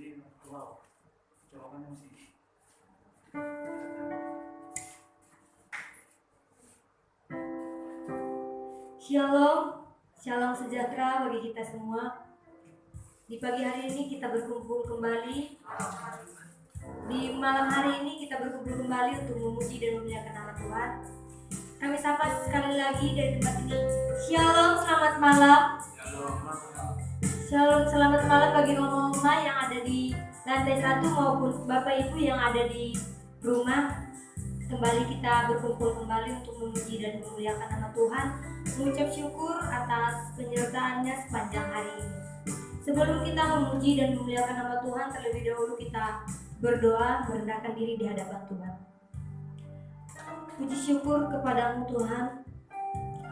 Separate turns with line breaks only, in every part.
Wow, jawabannya masih.
Shalom, shalom sejahtera bagi kita semua. Di pagi hari ini kita berkumpul kembali. Di malam hari ini kita berkumpul kembali untuk memuji dan memuliakan nama Tuhan. Kami sapa sekali lagi dari tempat ini. Shalom, selamat malam. Shalom, selamat malam bagi oma-oma yang ada di lantai 1 maupun Bapak Ibu yang ada di rumah. Kembali kita berkumpul kembali untuk memuji dan memuliakan nama Tuhan, mengucap syukur atas penyertaannya sepanjang hari ini. Sebelum kita memuji dan memuliakan nama Tuhan, terlebih dahulu kita berdoa, merendahkan diri di hadapan Tuhan. Puji syukur kepadamu Tuhan.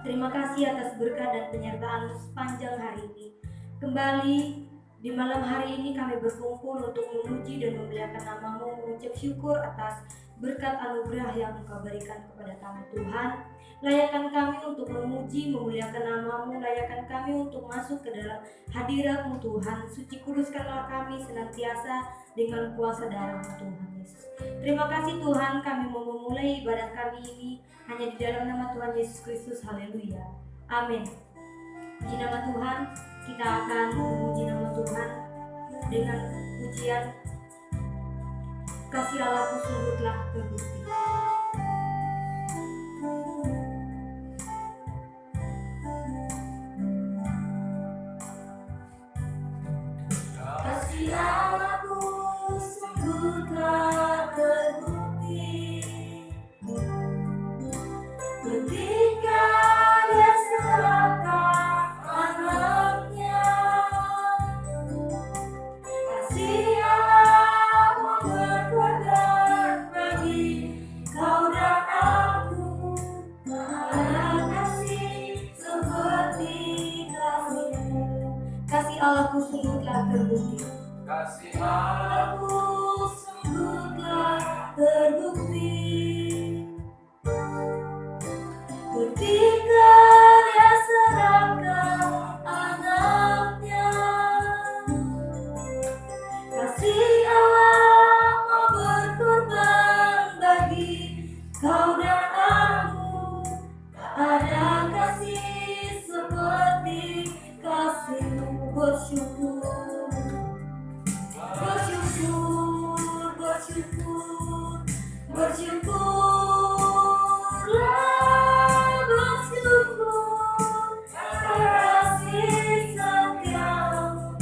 Terima kasih atas berkat dan penyertaan sepanjang hari ini. Kembali di malam hari ini kami berkumpul untuk memuji dan memuliakan nama-Mu, mengucap syukur atas berkat anugerah yang Engkau berikan kepada kami Tuhan. Layakan kami untuk memuji, memuliakan nama-Mu, layakan kami untuk masuk ke dalam hadirat-Mu Tuhan. Suci kuduskanlah kami senantiasa dengan kuasa darah-Mu Tuhan Yesus. Terima kasih Tuhan, kami mau memulai ibadah kami ini hanya di dalam nama Tuhan Yesus Kristus. Haleluya. Amin. Puji nama Tuhan, kita akan memuji nama Tuhan dengan pujian Kasih Allahku sungguh telah terbukti. Kasih Allahku sungguh telah terbukti ketika Dia serahkan anaknya. Kasih Allah berkorban bagi kau dan aku. Ada kasih seperti kasih-Mu. Kasih Allahku sungguh telah terbukti.
Kasih Allahku
sungguh telah terbukti ketika Dia serahkan anaknya. Kasih Allah mau berkorban bagi kau dan aku. Tak ada kasih seperti kasih-Mu. Bersyukur, bersyukur, bersyukur, bersyukurlah, bersyukur kasih setiamu.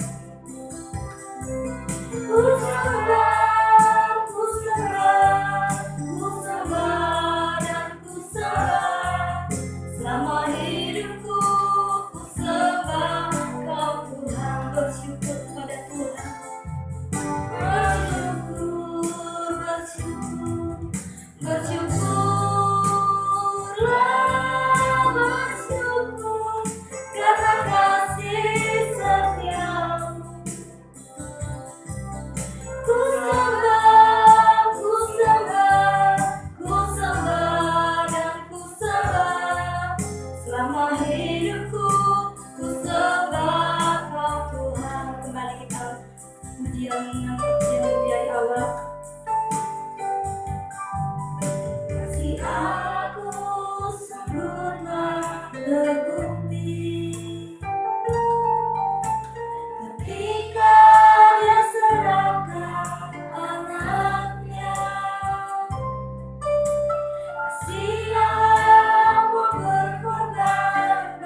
Ku sembah, ku sembah, ku sembah dan ku sembah. Selama hidupku ku sembah Kau Tuhan. Bersyukur kepada Tuhan. Bersyukur, bersyukur, bersyukurlah, bersyukur karena kasih setiamu. Ku sembah, ku sembah, ku sembah dan ku sembah. Selama hidupku ku sembah Kau Tuhan. Kembali kita pujian dari awal. Kasih aku sempurna terbukti ketika Dia serahkan anaknya. Kasih Allah mau berkorban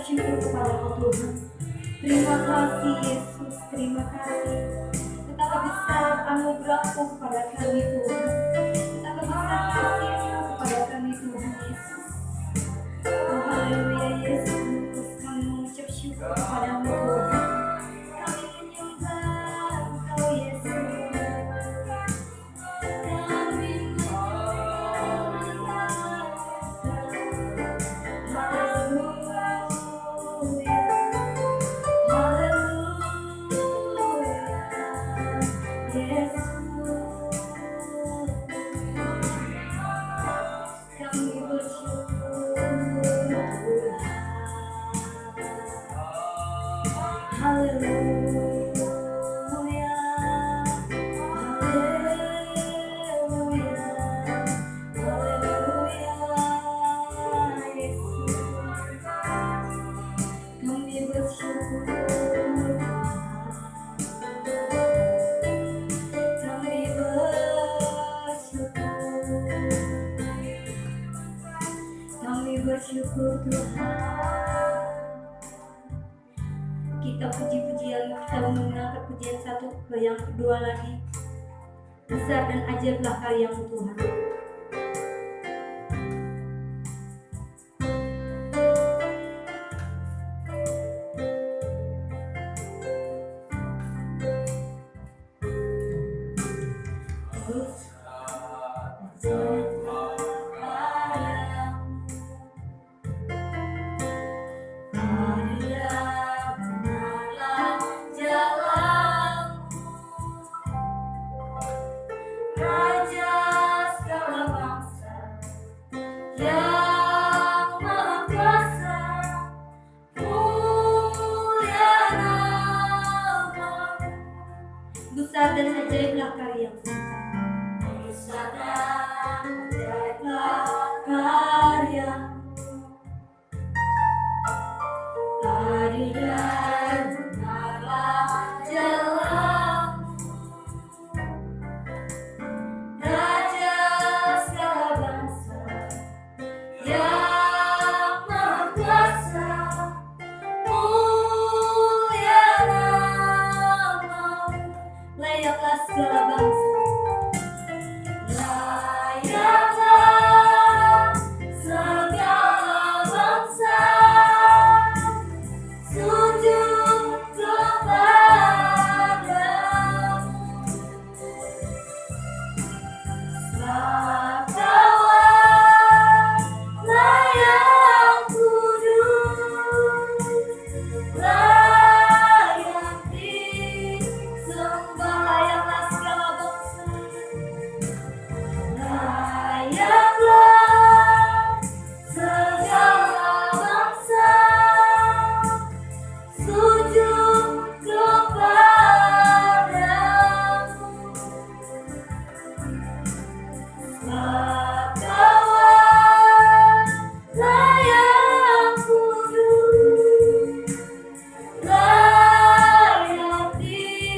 bersyukur kepada-Mu Tuhan. Terima kasih Yesus, terima kasih. Betapa besar anugerah-Mu kepada kami Tuhan. Betapa besar kasih-Mu kepada kami Tuhan Yesus. Oh haleluya Yesus, kami mengucap syukur kepada-Mu Tuhan. Kami menyembah Engkau Yesus. Bersyukur Tuhan. Kita puji-pujian, kita mengangkat pujian satu ke yang kedua lagi. Besar dan ajaiblah karya-Mu Tuhan. Besar dan ajaiblah karya-Mu. Besar dan ajaiblah karya-Mu. Adil dan benarlah jalan-Mu. Raja segala bangsa yang Maha Kuasa, mulia nama-Mu. Layaklah segala bangsa, layaklah segala bangsa sujud kepada-Mu. Sakalah yang kudus, layak disembah. Layaklah segala bangsa, layaklah segala bangsa sujud kepada-Mu. Sakalah yang kudus, layak disembah.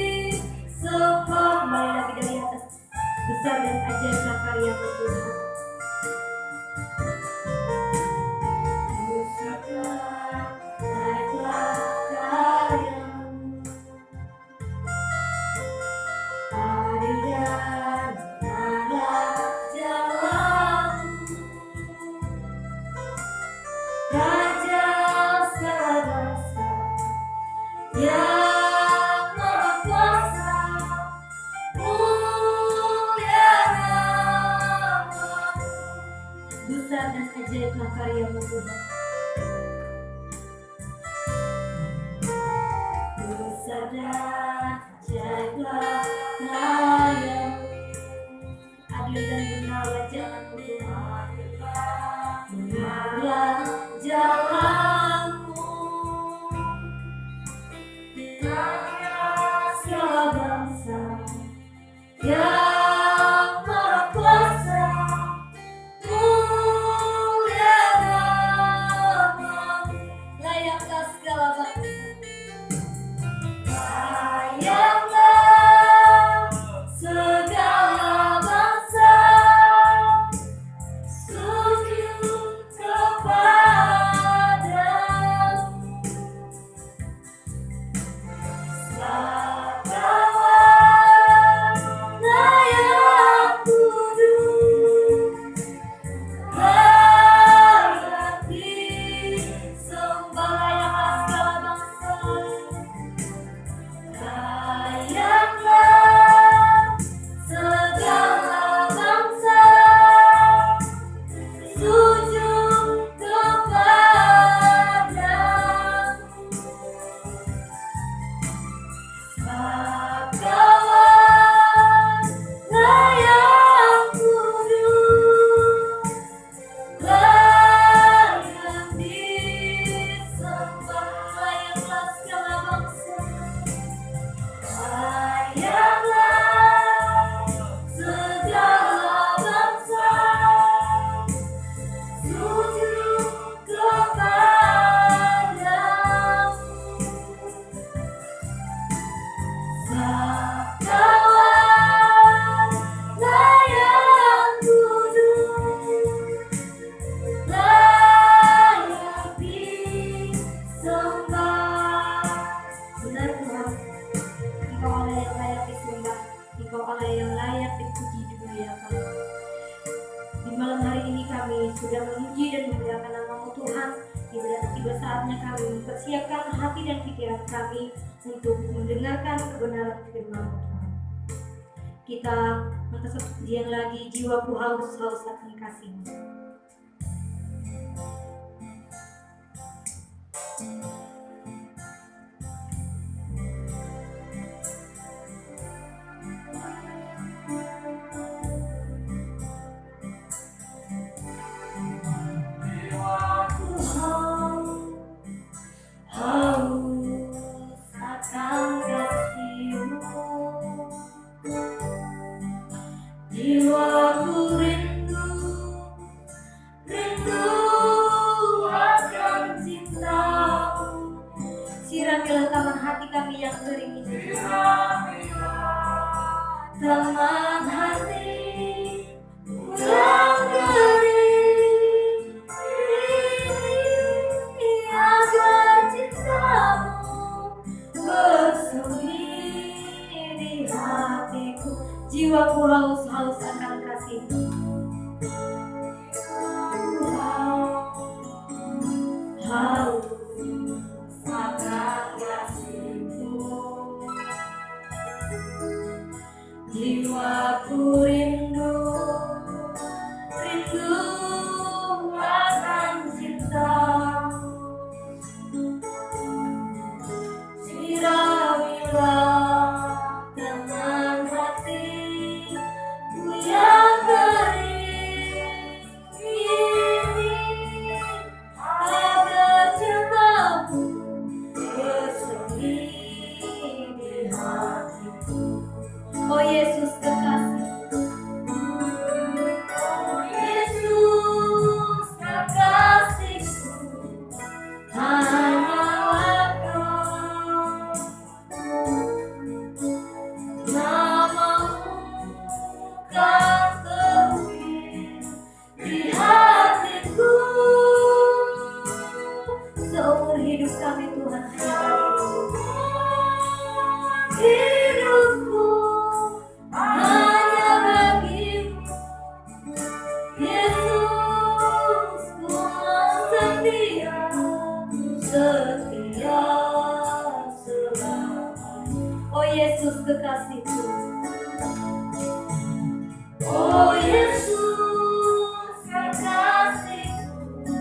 Kembali lagi dari atas. Besar dan ajaiblah karya-Mu Tuhan. Besarlah, ajaiblah karya-Mu. Adil dan benarlah jalan-Mu. Raja segala bangsa yang Maha Kuasa, mulia nama-Mu. Besar dan ajaiblah karya-Mu Tuhan. Besar dan ajaiblah karya-Mu. Adil dan benarlah jalan-Mu Tuhan. Benarlah jalan-Mu. Segala bangsa yang Maha Kuasa, mulia nama-Mu. Allah yang layak dipuji dimuliakan. Di malam hari ini kami sudah memuji dan memuliakan nama-Mu Tuhan. Tiba saatnya kami mempersiapkan hati dan pikiran kami untuk mendengarkan kebenaran firman-Mu Tuhan. Kita angkat satu pujian lagi, jiwaku haus akan kasih-Mu.
Jiwaku rindu akan cinta-Mu.
Siramilah taman hati kami yang kering ini.
Taman hati yang kering ini agar cinta-Mu bersemi di hatiku.
Jiwaku haus akan kasih-Mu.
Haus akan kasih-Mu. Jiwaku rindu akan cinta-Mu. Siramilah taman hatiku yang kering ini agar cinta-Mu bersemi di hatiku.
Oh Yesus kekasih,
Oh Yesus kekasihku, hanyalah Kau. Nama-Mu kan terukir di hatiku.
seumur hidup kami Tuhan hanya bagi-Mu.
Hidupku hanya bagi-Mu, Yesus, ku mau setia selamanya.
Oh Yesus kekasihku,
Oh Yesus kekasihku,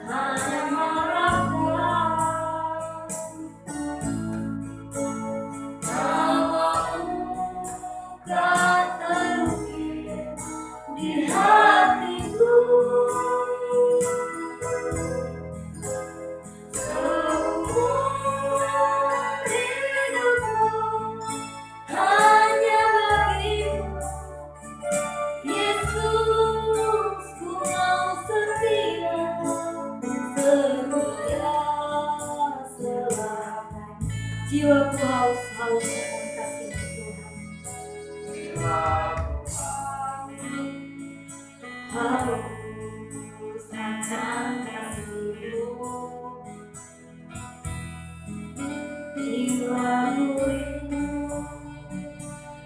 hanya mengharapkan nama-Mu kan terukir di hatiku. Seumur hidupku hanya bagi-Mu, Yesus, ku mau setia selamanya.
jiwaku haus akan kasih-Mu Tuhan.
Haus akan kasih-Mu. Jiwaku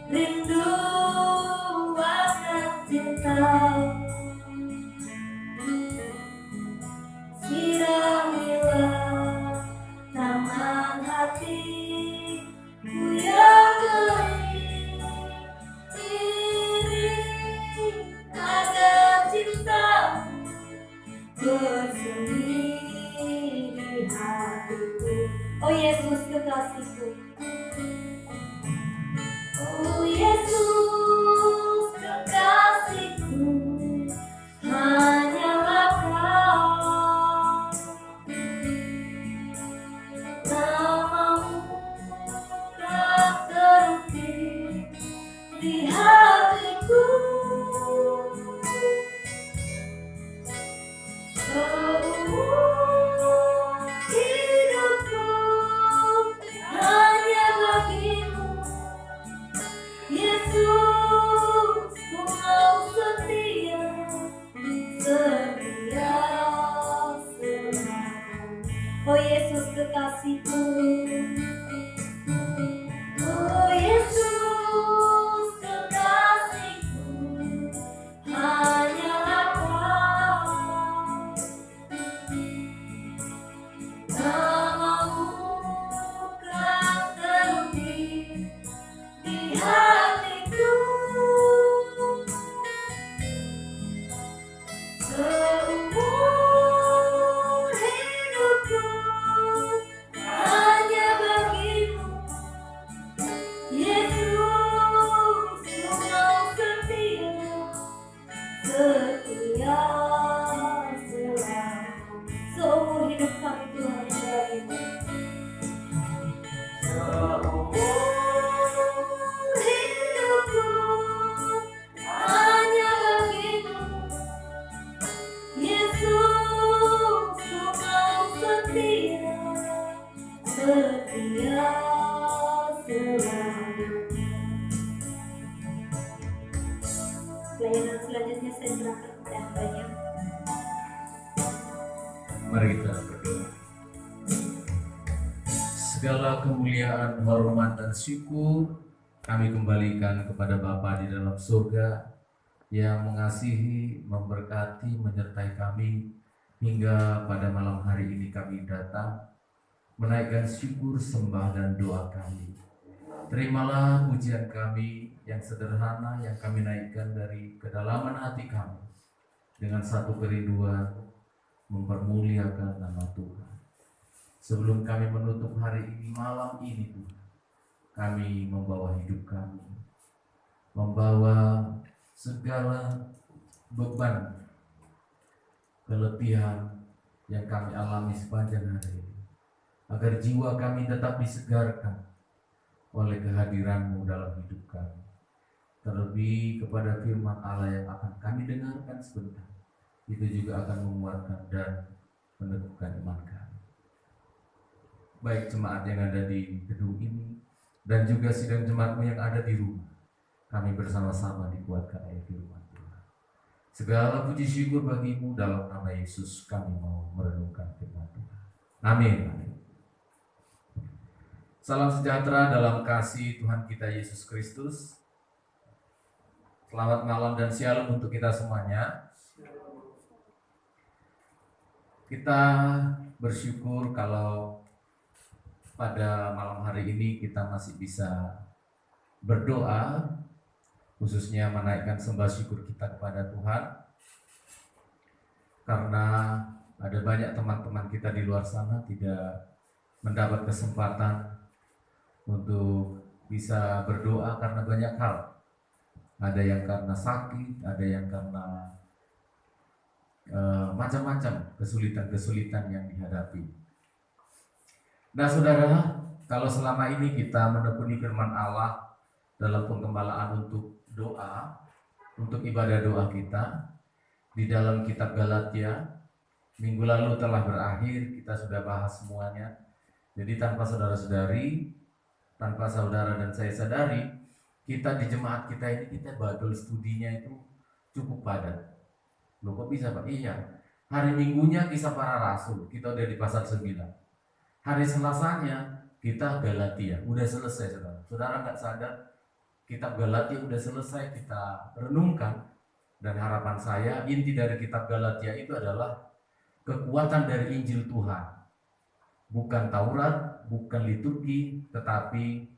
rindu akan cinta-Mu. Siramilah taman hatiku yang kering ini agar cinta-Mu bersemi di hatiku.
Oh Yesus kekasihku,
Oh Yesus kekasihku, hanyalah Kau. Nama-Mu kan terukir di hatiku. Seumur hidupku hanya bagi-Mu, Yesus, ku mau setia selamanya.
oh Yesus kekasihku,
Oh Yesus
Segala kemuliaan, hormat, dan syukur kami kembalikan kepada Bapa di dalam surga yang mengasihi, memberkati, menyertai kami hingga pada malam hari ini kami datang menaikkan syukur, sembah, dan doa kami. Terimalah pujian kami yang sederhana yang kami naikkan dari kedalaman hati kami dengan satu kerinduan mempermuliakan nama Tuhan. Sebelum kami menutup hari ini, malam ini Tuhan, kami membawa hidup kami, membawa segala beban, keletihan yang kami alami sepanjang hari ini, agar jiwa kami tetap disegarkan oleh kehadiran-Mu dalam hidup kami. Terlebih kepada firman Allah yang akan kami dengarkan sebentar, itu juga akan menguatkan dan meneguhkan iman kami. Baik jemaat yang ada di gedung ini dan juga sidang jemaat-Mu yang ada di rumah, kami bersama-sama dikuatkan oleh firman Tuhan. Segala puji syukur bagi-Mu, dalam nama Yesus kami mau merenungkan firman Tuhan. Amin. Salam sejahtera dalam kasih Tuhan kita Yesus Kristus. Selamat malam dan shalom untuk kita semuanya. Kita bersyukur kalau pada malam hari ini kita masih bisa berdoa, khususnya menaikkan sembah syukur kita kepada Tuhan, karena ada banyak teman-teman kita di luar sana tidak mendapat kesempatan untuk bisa berdoa karena banyak hal. Ada yang karena sakit, ada yang karena macam-macam kesulitan-kesulitan yang dihadapi. Nah saudara, kalau selama ini kita menekuni firman Allah dalam penggembalaan untuk doa, untuk ibadah doa kita di dalam kitab Galatia, minggu lalu telah berakhir, kita sudah bahas semuanya. Jadi tanpa saudara-saudari, tanpa saudara dan saya sadari, kita di jemaat kita ini, kita Bible studinya itu cukup padat. Loh kok bisa Pak? Iya, hari Minggunya Kisah Para Rasul, kita udah di pasal 9. Hari Selasanya kita Galatia, udah selesai saudara. Saudara nggak sadar, kitab Galatia udah selesai kita renungkan. Dan harapan saya, inti dari kitab Galatia itu adalah kekuatan dari Injil Tuhan. Bukan Taurat, bukan liturgi, tetapi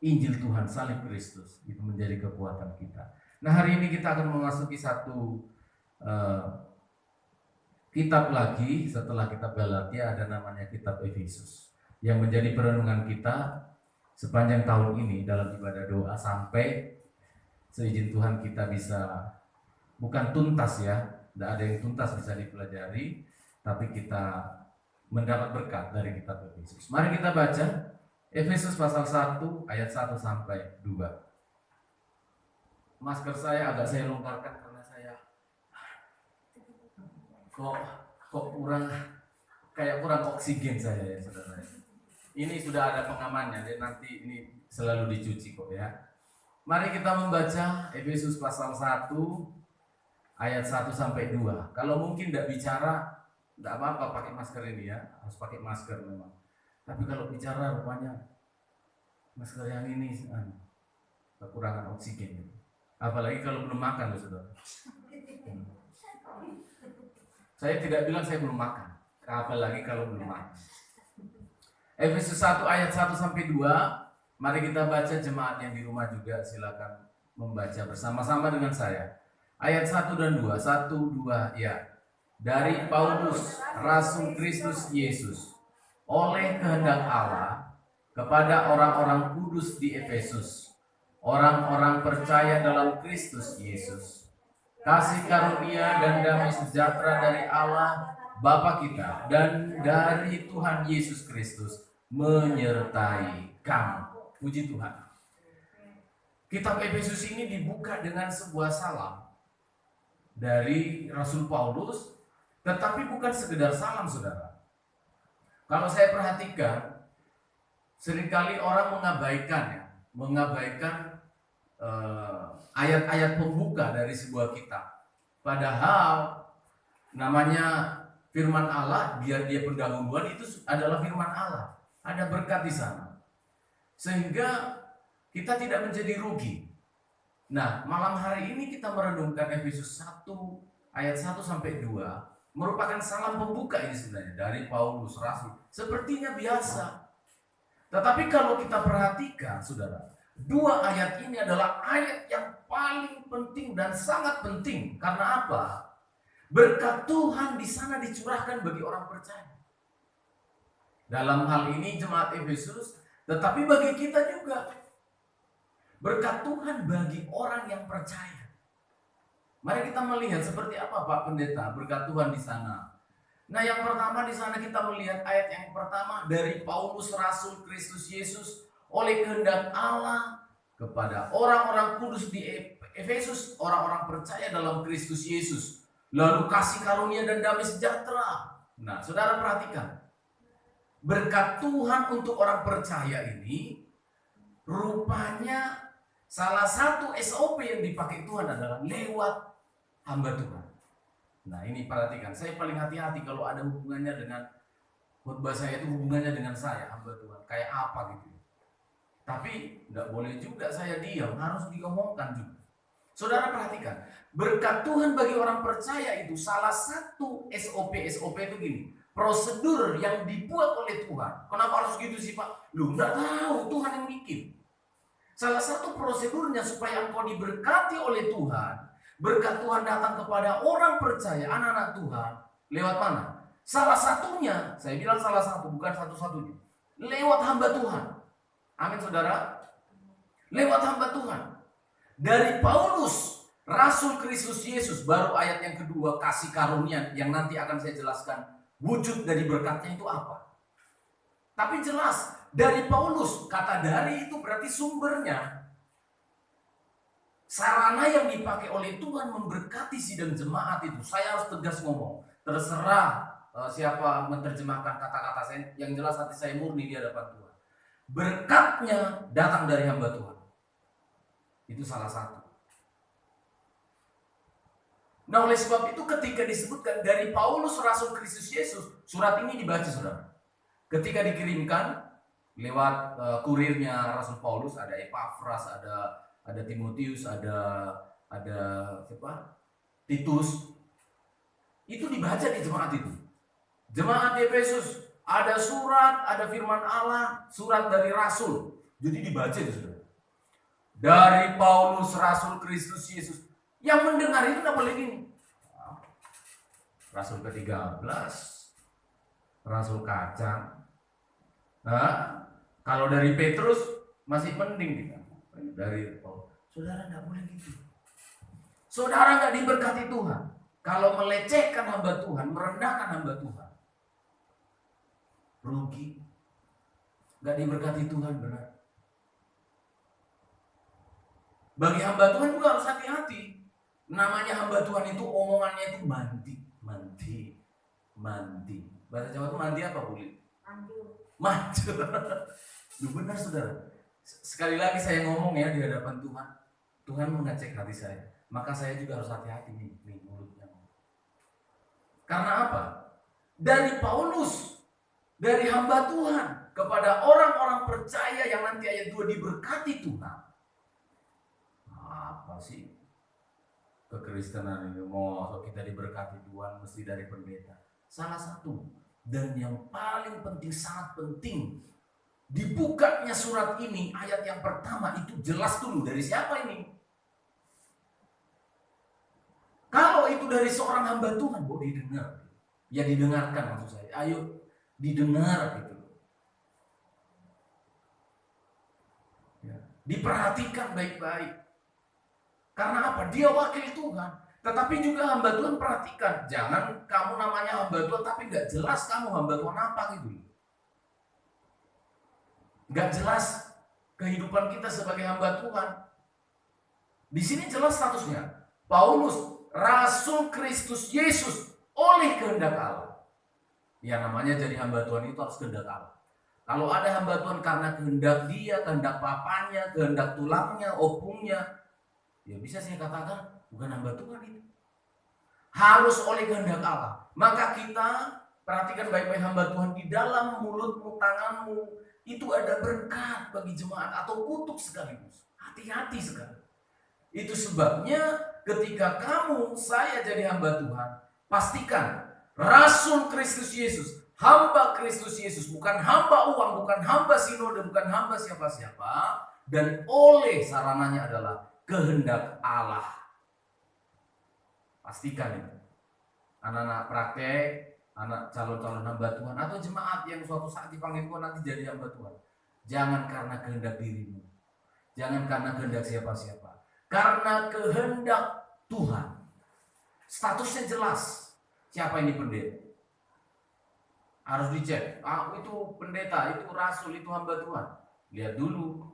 Injil Tuhan, salib Kristus. Itu menjadi kekuatan kita. Nah hari ini kita akan memasuki satu kitab lagi setelah kitab Galatia, ada namanya kitab Efesus, yang menjadi perenungan kita sepanjang tahun ini dalam ibadah doa sampai seizin Tuhan kita bisa, bukan tuntas ya, tidak ada yang tuntas bisa dipelajari, tapi kita mendapat berkat dari kitab Efesus. Mari kita baca Efesus pasal 1 ayat 1 sampai 2. Masker saya agak saya longgarkan karena saya kok kurang, kayak kurang oksigen saya ya saudara. Ini sudah ada pengamannya, dan nanti ini selalu dicuci kok ya. Mari kita membaca Efesus pasal 1 ayat 1 sampai 2. Kalau mungkin tidak bicara, tidak apa-apa pakai masker ini ya, harus pakai masker memang. Tapi kalau bicara rupanya masker yang ini kekurangan oksigen. Apalagi kalau belum makan loh saudara. Saya tidak bilang saya belum makan, apalagi kalau belum makan. Efesus 1 ayat 1 sampai 2. Mari kita baca, jemaat yang di rumah juga silakan membaca bersama-sama dengan saya. Ayat 1 dan 2. 1, 2 ya. Dari Paulus, Rasul Kristus Yesus, oleh kehendak Allah, kepada orang-orang kudus di Efesus, orang-orang percaya dalam Kristus Yesus. Kasih karunia dan damai sejahtera dari Allah Bapa kita dan dari Tuhan Yesus Kristus menyertai kamu. Puji Tuhan. Kitab Efesus ini dibuka dengan sebuah salam dari Rasul Paulus, tetapi bukan sekedar salam saudara. Kalau saya perhatikan, seringkali orang mengabaikan ayat-ayat pembuka dari sebuah kitab. Padahal namanya firman Allah, biar dia pendahuluan, itu adalah firman Allah. Ada berkat di sana. Sehingga kita tidak menjadi rugi. Nah, malam hari ini kita merenungkan Efesus 1 ayat 1 sampai 2 merupakan salam pembuka ini sebenarnya dari Paulus Rasul. Sepertinya biasa. Tetapi kalau kita perhatikan, saudara, dua ayat ini adalah ayat yang paling penting dan sangat penting. Karena apa? Berkat Tuhan di sana dicurahkan bagi orang percaya. Dalam hal ini jemaat Efesus, tetapi bagi kita juga. Berkat Tuhan bagi orang yang percaya. Mari kita melihat seperti apa Pak Pendeta berkat Tuhan di sana. Nah, yang pertama di sana kita melihat ayat yang pertama dari Paulus Rasul Kristus Yesus oleh kehendak Allah kepada orang-orang kudus di Efesus, orang-orang percaya dalam Kristus Yesus. Lalu kasih karunia dan damai sejahtera. Nah, saudara perhatikan. Berkat Tuhan untuk orang percaya ini rupanya salah satu SOP yang dipakai Tuhan adalah lewat hamba Tuhan. Nah, ini perhatikan, saya paling hati-hati kalau ada hubungannya dengan khotbah saya itu hubungannya dengan saya, hamba Tuhan. Kayak apa gitu. Tapi nggak boleh juga saya diam, harus diomongkan juga. Saudara perhatikan, berkat Tuhan bagi orang percaya itu salah satu SOP itu gini. Prosedur yang dibuat oleh Tuhan. Kenapa harus gitu sih Pak? Lu nggak tahu, Tuhan yang bikin. Salah satu prosedurnya supaya engkau diberkati oleh Tuhan. Berkat Tuhan datang kepada orang percaya, anak-anak Tuhan. Lewat mana? Salah satunya, saya bilang salah satu, bukan satu-satunya. Lewat hamba Tuhan. Amin saudara. Lewat hamba Tuhan. Dari Paulus, Rasul Kristus Yesus, baru ayat yang kedua, kasih karunia, yang nanti akan saya jelaskan. Wujud dari berkatnya itu apa? Tapi jelas, dari Paulus, kata dari itu berarti sumbernya. Sarana yang dipakai oleh Tuhan memberkati sidang jemaat itu. Saya harus tegas ngomong. Terserah siapa menerjemahkan kata-kata saya. Yang jelas hati saya murni di hadapan Tuhan. Berkatnya datang dari hamba Tuhan. Itu salah satu. Nah, oleh sebab itu ketika disebutkan dari Paulus Rasul Kristus Yesus, surat ini dibaca saudara. Ketika dikirimkan lewat kurirnya Rasul Paulus, ada Epafras, ada Timotius, ada siapa? Titus. Itu dibaca di jemaat itu. Jemaat di Efesus ada surat, ada firman Allah, surat dari Rasul. Jadi dibaca itu saudara. Dari Paulus Rasul Kristus Yesus. Yang mendengar itu tidak boleh gini. Rasul ke-13, Rasul kacang. Nah, kalau dari Petrus masih mending kita. Dari saudara tidak boleh gitu. Saudara nggak diberkati Tuhan. Kalau melecehkan hamba Tuhan, merendahkan hamba Tuhan, rugi. Nggak diberkati Tuhan benar. Bagi hamba Tuhan juga harus hati-hati. Namanya hamba Tuhan itu omongannya itu mandi. Bahasa Jawa itu mandi apa boleh? Manjur. Lu benar saudara. Sekali lagi saya ngomong ya di hadapan Tuhan. Tuhan mengecek hati saya. Maka saya juga harus hati-hati nih mulutnya. Karena apa? Dari Paulus, dari hamba Tuhan kepada orang-orang percaya yang nanti ayat 2 diberkati Tuhan. Apa sih? Kekristenan ini mau kita diberkati Tuhan mesti dari pendeta. Salah satu dan yang paling penting, sangat penting, dibukanya surat ini ayat yang pertama itu jelas dulu dari siapa ini. Kalau itu dari seorang hamba Tuhan, boleh didengar. Ya didengarkan maksud saya. Ayo didengar gitu. Ya, diperhatikan baik-baik. Karena apa? Dia wakil Tuhan. Tetapi juga hamba Tuhan perhatikan. Jangan kamu namanya hamba Tuhan tapi gak jelas kamu hamba Tuhan apa gitu. Gak jelas kehidupan kita sebagai hamba Tuhan. Di sini jelas statusnya. Paulus, Rasul Kristus Yesus oleh kehendak Allah. Ya namanya jadi hamba Tuhan itu harus kehendak Allah. Kalau ada hamba Tuhan karena kehendak dia, kehendak papanya, kehendak tulangnya, opungnya, ya bisa saya katakan bukan hamba Tuhan itu. Harus oleh kehendak Allah. Maka kita perhatikan baik-baik hamba Tuhan, di dalam mulutmu, tanganmu, itu ada berkat bagi jemaat atau kutuk sekaligus. Hati-hati sekali. Itu sebabnya ketika kamu, saya jadi hamba Tuhan, pastikan Rasul Kristus Yesus, hamba Kristus Yesus, bukan hamba uang, bukan hamba sinode, bukan hamba siapa-siapa, dan oleh sarananya adalah kehendak Allah. Pastikan itu. Anak-anak praktek, anak calon-calon hamba Tuhan, atau jemaat yang suatu saat dipanggil Tuhan nanti jadi hamba Tuhan. Jangan karena kehendak dirimu. Jangan karena kehendak siapa-siapa. Karena kehendak Tuhan. Statusnya jelas. Siapa ini pendeta? Harus dicek. Itu pendeta, itu rasul, itu hamba Tuhan. Lihat dulu.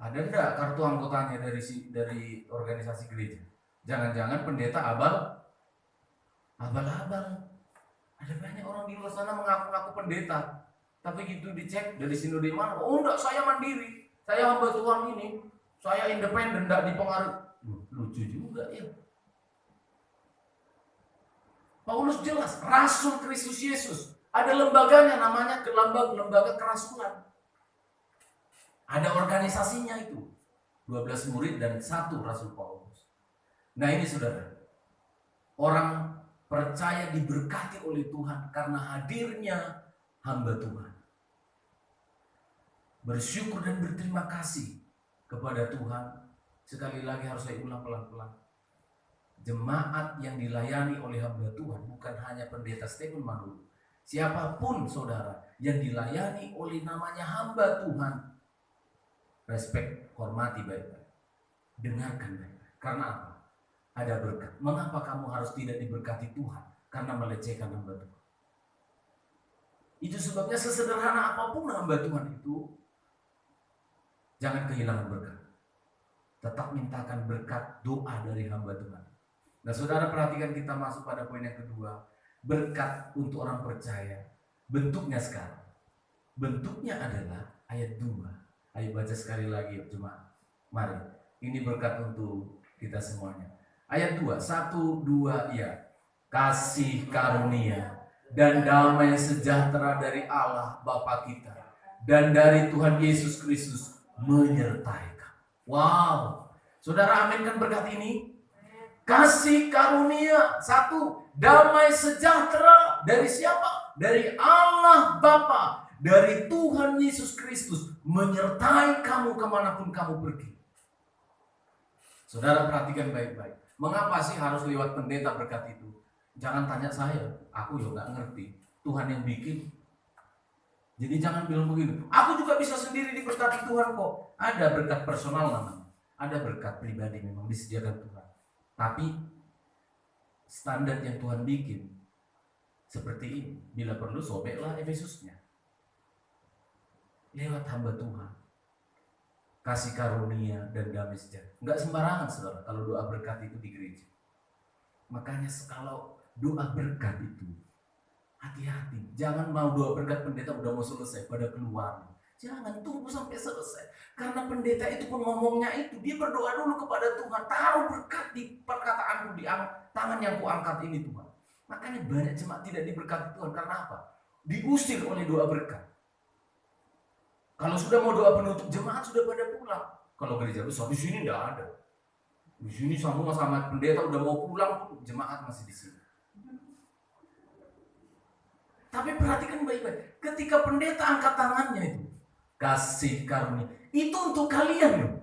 Ada enggak kartu anggotanya dari organisasi gereja? Jangan-jangan pendeta abal-abal. Ada banyak orang di luar sana mengaku-ngaku pendeta. Tapi gitu dicek dari sinode mana? Oh enggak, saya mandiri. Saya hamba Tuhan ini. Saya independen, enggak dipengaruhi. Lucu juga ya. Paulus jelas, Rasul Kristus Yesus. Ada lembaganya namanya lembaga kerasulan. Ada organisasinya itu. 12 murid dan 1 Rasul Paulus. Nah ini saudara. Orang percaya diberkati oleh Tuhan karena hadirnya hamba Tuhan. Bersyukur dan berterima kasih kepada Tuhan. Sekali lagi harus saya ulang pelan-pelan. Jemaat yang dilayani oleh hamba Tuhan bukan hanya pendeta Stephen Manulu. Siapapun saudara yang dilayani oleh namanya hamba Tuhan, respect, hormati baik-baik. Dengarkan baik-baik. Karena apa? Ada berkat. Mengapa kamu harus tidak diberkati Tuhan? Karena melecehkan hamba Tuhan. Itu sebabnya sesederhana apapun hamba Tuhan itu, jangan kehilangan berkat. Tetap mintakan berkat doa dari hamba Tuhan. Nah saudara perhatikan, kita masuk pada poin yang kedua. Berkat untuk orang percaya. Bentuknya sekarang. Bentuknya adalah ayat 2. Ayo baca sekali lagi jemaat. Mari. Ini berkat untuk kita semuanya. Ayat 2, 1, 2, ya. Kasih karunia dan damai sejahtera dari Allah Bapa kita dan dari Tuhan Yesus Kristus menyertai kamu. Wow. Saudara aminkan berkat ini? Kasih karunia, 1, damai sejahtera dari siapa? Dari Allah Bapa, dari Tuhan Yesus Kristus menyertai kamu kemanapun kamu pergi. Saudara perhatikan baik-baik. Mengapa sih harus lewat pendeta berkat itu? Jangan tanya saya, aku juga nggak ngerti. Tuhan yang bikin. Jadi jangan bilang begitu. Aku juga bisa sendiri diberkati Tuhan kok. Ada berkat personal namanya. Ada berkat pribadi memang disediakan Tuhan. Tapi standar yang Tuhan bikin seperti ini. Bila perlu sobeklah Efesusnya. Lewat hamba Tuhan. Kasih karunia dan damai sejahtera. Enggak sembarangan saudara kalau doa berkat itu di gereja. Makanya kalau doa berkat itu hati-hati. Jangan mau doa berkat pendeta udah mau selesai pada keluar. Jangan, tunggu sampai selesai. Karena pendeta itu pun ngomongnya itu, dia berdoa dulu kepada Tuhan. Taruh berkat di perkataanmu, di tangan yang kuangkat ini Tuhan. Makanya banyak jemaat tidak diberkati Tuhan. Karena apa? Diusir oleh doa berkat. Kalau sudah mau doa penutup, jemaat sudah pada pulang. Kalau gereja besar di sini tidak ada. Di sini sama pendeta udah mau pulang, jemaat masih di sini. Tapi perhatikan baik-baik. Ketika pendeta angkat tangannya itu, kasih karunia, itu untuk kalian loh.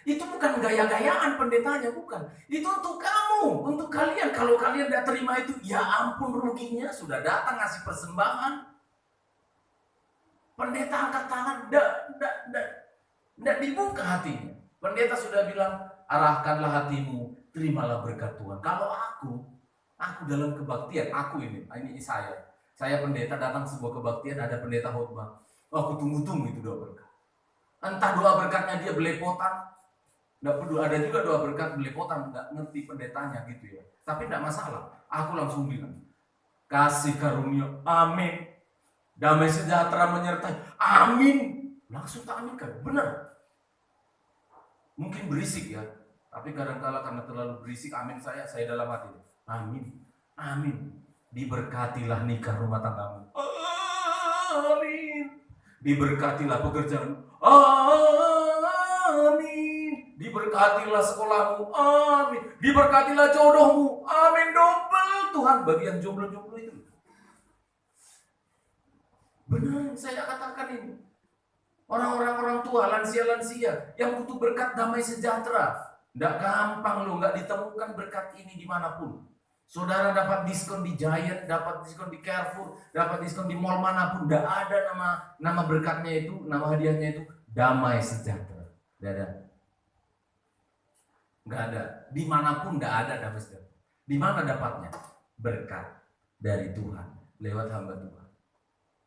Itu bukan gaya-gayaan pendetanya, bukan. Itu untuk kamu, untuk kalian. Kalau kalian tidak terima itu, ya ampun ruginya. Sudah datang ngasih persembahan. Pendeta angkat tangan, tidak dibuka hatinya. Pendeta sudah bilang, arahkanlah hatimu, terimalah berkat Tuhan. Kalau aku dalam kebaktian, ini saya pendeta datang sebuah kebaktian, ada pendeta khotbah. Aku tunggu-tunggu itu doa berkat. Entah doa berkatnya dia belepotan, tidak perlu. Ada juga doa berkat belepotan, nggak ngerti pendetanya gitu ya. Tapi tidak masalah. Aku langsung bilang, kasih karunia, amin. Damai sejahtera menyertai, amin. Langsung tak aminkan, benar. Mungkin berisik ya, tapi kadang-kala karena terlalu berisik, amin saya dalam hati, amin, amin. Diberkatilah nikah rumah tanggamu. Amin. Diberkatilah pekerjaan. Amin. Diberkatilah sekolahmu. Amin. Diberkatilah jodohmu. Amin. Double Tuhan bagi yang jomblo-jomblo itu. Benar, saya katakan ini. Orang tua, lansia-lansia yang butuh berkat damai sejahtera. Nggak gampang loh, nggak ditemukan berkat ini dimanapun. Saudara dapat diskon di Giant, dapat diskon di Carrefour, dapat diskon di mall manapun. Nggak ada nama berkatnya itu, nama hadiahnya itu damai sejahtera. Nggak ada. Nggak ada. Dimanapun nggak ada damai sejahtera. Di mana dapatnya? Berkat dari Tuhan lewat hamba Tuhan.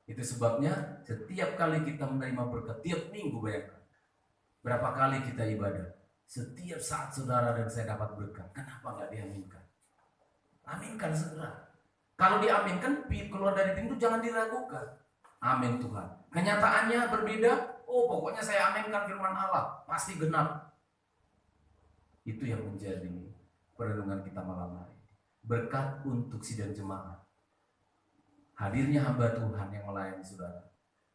Itu sebabnya setiap kali kita menerima berkat, tiap minggu bayangkan berapa kali kita ibadah. Setiap saat saudara dan saya dapat berkat, kenapa nggak diaminkan? Aminkan segera. Kalau diaminkan, keluar dari pintu jangan diragukan. Amin Tuhan. Kenyataannya berbeda. Oh, pokoknya saya aminkan firman Allah, pasti genap. Itu yang menjadi perenungan kita malam hari. Berkat untuk sidang jemaat. Hadirnya hamba Tuhan yang melayani saudara.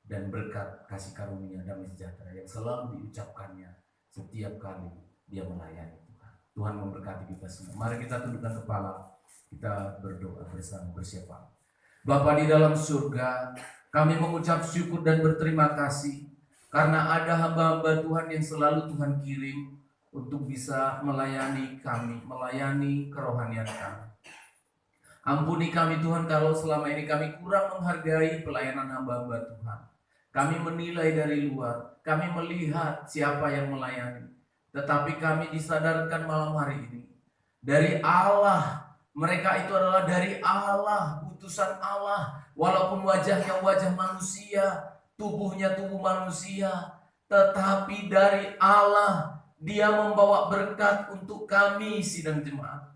Dan berkat kasih karunia damai sejahtera yang selalu diucapkannya setiap kali dia melayani Tuhan. Tuhan memberkati kita semua. Mari kita tundukkan kepala. Kita berdoa bersama, bersiapa. Bapa di dalam surga, kami mengucap syukur dan berterima kasih karena ada hamba-hamba Tuhan yang selalu Tuhan kirim untuk bisa melayani kami, melayani kerohanian kami. Ampuni kami Tuhan kalau selama ini kami kurang menghargai pelayanan hamba-hamba Tuhan. Kami menilai dari luar, kami melihat siapa yang melayani. Tetapi kami disadarkan malam hari ini, dari Allah. Mereka itu adalah dari Allah, utusan Allah. Walaupun wajahnya wajah manusia, tubuhnya tubuh manusia, tetapi dari Allah dia membawa berkat untuk kami sidang jemaat.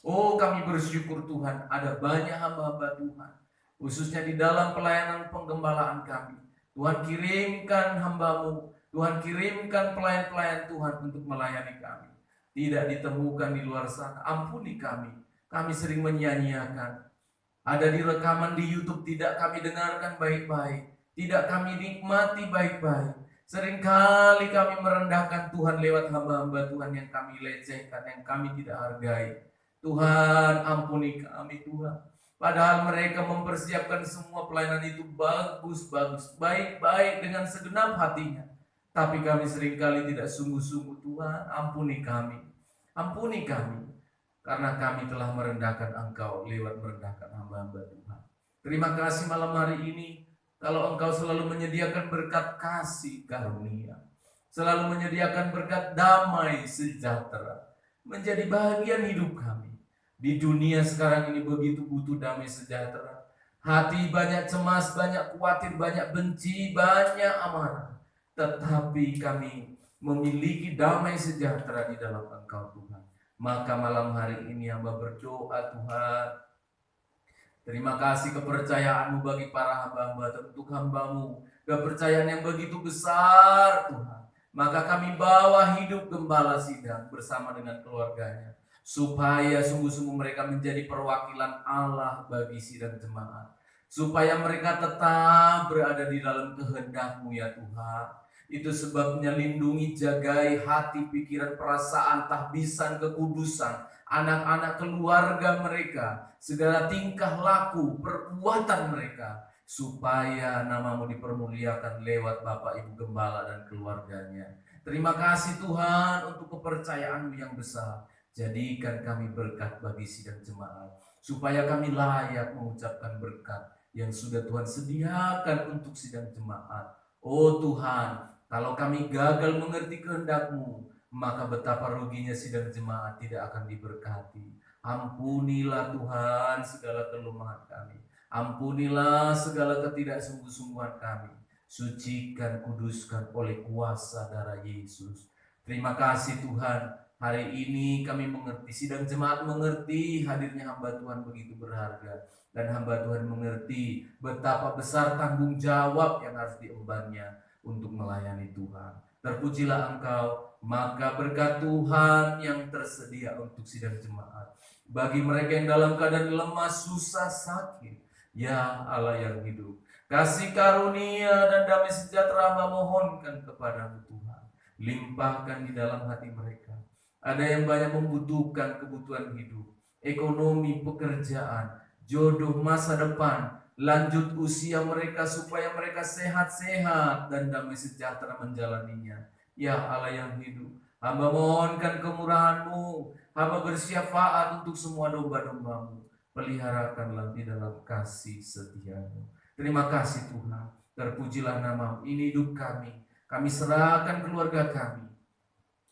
Oh, kami bersyukur Tuhan, ada banyak hamba-hamba Tuhan, khususnya di dalam pelayanan penggembalaan kami. Tuhan kirimkan hamba-Mu, Tuhan kirimkan pelayan-pelayan Tuhan untuk melayani kami. Tidak ditemukan di luar sana. Ampuni kami. Kami sering menyia-nyiakan. Ada di rekaman di YouTube tidak kami dengarkan baik-baik. Tidak kami nikmati baik-baik. Seringkali kami merendahkan Tuhan lewat hamba-hamba Tuhan yang kami lecehkan, yang kami tidak hargai. Tuhan, ampuni kami Tuhan. Padahal mereka mempersiapkan semua pelayanan itu bagus-bagus, baik-baik dengan segenap hatinya. Tapi kami seringkali tidak sungguh-sungguh. Tuhan, ampuni kami. Ampuni kami. Karena kami telah merendahkan Engkau lewat merendahkan hamba-hamba Tuhan. Terima kasih malam hari ini. Kalau Engkau selalu menyediakan berkat kasih karunia. Selalu menyediakan berkat damai sejahtera. Menjadi bagian hidup kami. Di dunia sekarang ini begitu butuh damai sejahtera. Hati banyak cemas, banyak khawatir, banyak benci, banyak amarah. Tetapi kami memiliki damai sejahtera di dalam Engkau Tuhan. Maka malam hari ini hamba berdoa Tuhan. Terima kasih kepercayaan-Mu bagi para hamba-hamba untuk hamba-Mu. Kepercayaan yang begitu besar Tuhan. Maka kami bawa hidup gembala sidang bersama dengan keluarganya. Supaya sungguh-sungguh mereka menjadi perwakilan Allah bagi sidang jemaat. Supaya mereka tetap berada di dalam kehendak-Mu ya Tuhan. Itu sebabnya lindungi, jagai hati, pikiran, perasaan, tahbisan, kekudusan, anak-anak keluarga mereka, segala tingkah laku, perbuatan mereka, supaya nama-Mu dipermuliakan lewat Bapak Ibu Gembala dan keluarganya. Terima kasih Tuhan untuk kepercayaan-Mu yang besar. Jadikan kami berkat bagi sidang jemaat, supaya kami layak mengucapkan berkat yang sudah Tuhan sediakan untuk sidang jemaat. Oh Tuhan, kalau kami gagal mengerti kehendak-Mu, maka betapa ruginya sidang jemaat tidak akan diberkati. Ampunilah Tuhan segala kelemahan kami. Ampunilah segala ketidaksungguh-sungguhan kami. Sucikan, kuduskan oleh kuasa darah Yesus. Terima kasih Tuhan. Hari ini kami mengerti, sidang jemaat mengerti hadirnya hamba Tuhan begitu berharga. Dan hamba Tuhan mengerti betapa besar tanggung jawab yang harus diembannya untuk melayani Tuhan. Terpujilah Engkau, maka berkat Tuhan yang tersedia untuk sidang jemaat. Bagi mereka yang dalam keadaan lemah, susah, sakit, ya Allah yang hidup, kasih karunia dan damai sejahtera memohonkan kepadamu Tuhan. Limpahkan di dalam hati mereka. Ada yang banyak membutuhkan kebutuhan hidup, ekonomi, pekerjaan, jodoh, masa depan, lanjut usia mereka supaya mereka sehat-sehat dan damai sejahtera menjalaninya. Ya Allah yang hidup, hamba mohonkan kemurahan-Mu, hamba bersyafaat untuk semua domba-domba-Mu. Peliharakanlah di dalam kasih setia-Mu. Terima kasih Tuhan, terpujilah nama-Mu. Ini hidup kami, kami serahkan keluarga kami,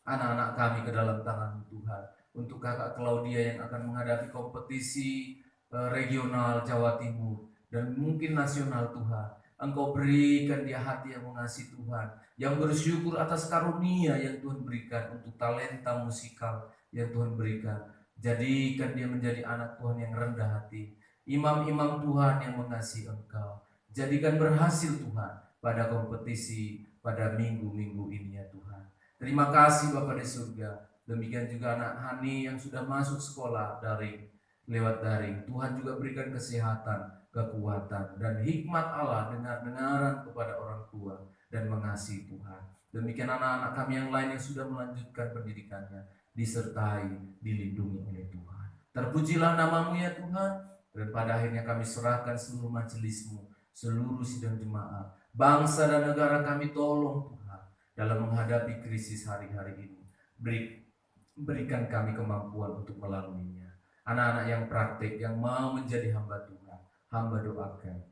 anak-anak kami ke dalam tangan Tuhan. Untuk kakak Claudia yang akan menghadapi kompetisi regional Jawa Timur dan mungkin nasional Tuhan, Engkau berikan dia hati yang mengasihi Tuhan, yang bersyukur atas karunia yang Tuhan berikan untuk talenta musikal yang Tuhan berikan. Jadikan dia menjadi anak Tuhan yang rendah hati, imam-imam Tuhan yang mengasihi Engkau. Jadikan berhasil Tuhan pada kompetisi pada minggu-minggu ini ya Tuhan. Terima kasih Bapa di surga. Demikian juga anak Hani yang sudah masuk sekolah lewat daring. Tuhan juga berikan kesehatan, kekuatan, dan hikmat Allah dengar-dengaran kepada orang tua dan mengasihi Tuhan. Demikian anak-anak kami yang lain yang sudah melanjutkan pendidikannya, disertai, dilindungi oleh Tuhan. Terpujilah nama-Mu ya Tuhan, dan pada akhirnya kami serahkan seluruh majelis-Mu, seluruh sidang jemaat, bangsa dan negara kami tolong Tuhan dalam menghadapi krisis hari-hari ini. Berikan kami kemampuan untuk melaluinya. Anak-anak yang praktik, yang mau menjadi hamba Tuhan, hamba doakan,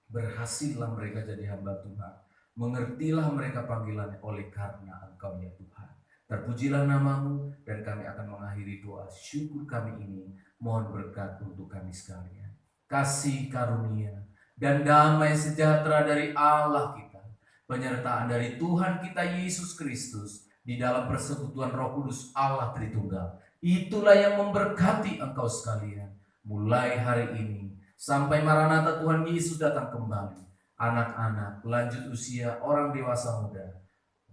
berhasillah mereka jadi hamba Tuhan. Mengertilah mereka panggilannya oleh karena Engkau ya Tuhan. Terpujilah nama-Mu, dan kami akan mengakhiri doa syukur kami ini. Mohon berkat untuk kami sekalian. Kasih karunia dan damai sejahtera dari Allah kita, penyertaan dari Tuhan kita Yesus Kristus, di dalam persekutuan Roh Kudus Allah Tritunggal, itulah yang memberkati engkau sekalian mulai hari ini sampai Maranatha Tuhan Yesus datang kembali. Anak-anak, lanjut usia, orang dewasa muda,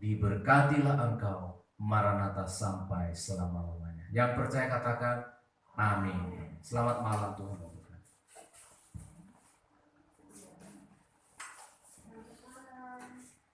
diberkatilah engkau Maranatha sampai selama-lamanya. Yang percaya katakan amin. Selamat malam Tuhan.